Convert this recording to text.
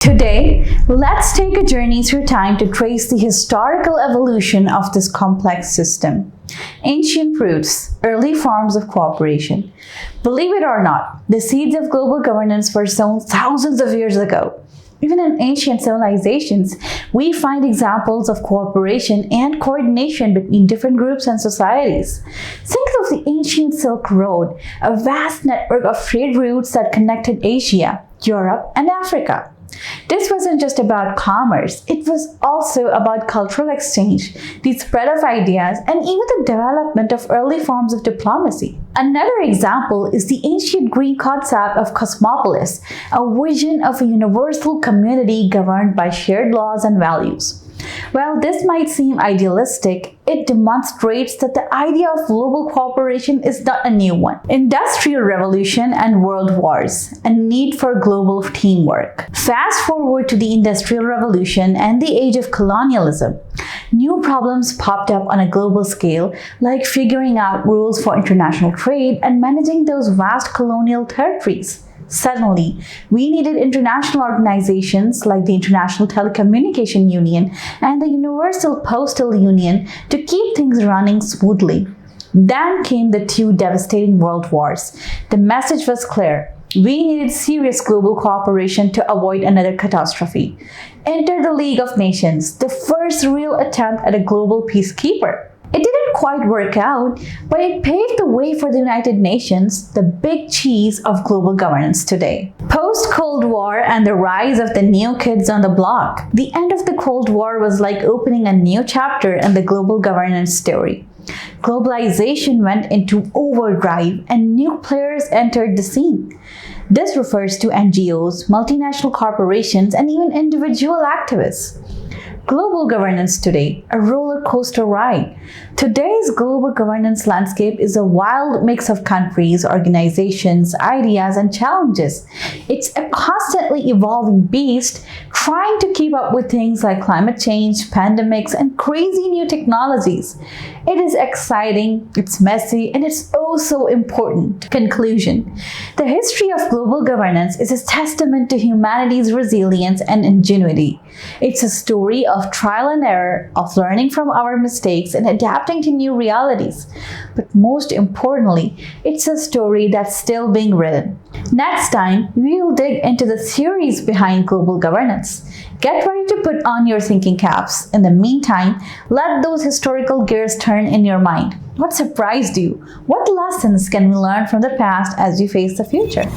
Today, let's take a journey through time to trace the historical evolution of this complex system. Ancient roots, early forms of cooperation. Believe it or not, the seeds of global governance were sown thousands of years ago. Even in ancient civilizations, we find examples of cooperation and coordination between different groups and societies. Think of the ancient Silk Road, a vast network of trade routes that connected Asia, Europe, and Africa. This wasn't just about commerce, it was also about cultural exchange, the spread of ideas, and even the development of early forms of diplomacy. Another example is the ancient Greek concept of cosmopolis, a vision of a universal community governed by shared laws and values. While this might seem idealistic, it demonstrates that the idea of global cooperation is not a new one. Industrial Revolution and World Wars, a need for global teamwork. Fast forward to the Industrial Revolution and the age of colonialism. New problems popped up on a global scale, like figuring out rules for international trade and managing those vast colonial territories. Suddenly, we needed international organizations like the International Telecommunication Union and the Universal Postal Union to keep things running smoothly. Then came the two devastating world wars. The message was clear. We needed serious global cooperation to avoid another catastrophe. Enter the League of Nations, the first real attempt at a global peacekeeper. It didn't quite work out, but it paved the way for the United Nations, the big cheese of global governance today. Post-Cold War and the rise of the new kids on the block. The end of the Cold War was like opening a new chapter in the global governance story. Globalization went into overdrive and new players entered the scene. This refers to NGOs, multinational corporations, and even individual activists. Global governance today, a roller coaster ride. Today's global governance landscape is a wild mix of countries, organizations, ideas, and challenges. It's a constantly evolving beast trying to keep up with things like climate change, pandemics, and crazy new technologies. It is exciting, it's messy, and it's oh so important. Conclusion. The history of global governance is a testament to humanity's resilience and ingenuity. It's a story of trial and error, of learning from our mistakes and adapting to new realities. But most importantly, it's a story that's still being written. Next time, we will dig into the theories behind global governance. Get ready to put on your thinking caps. In the meantime, let those historical gears turn in your mind. What surprised you? What lessons can we learn from the past as we face the future?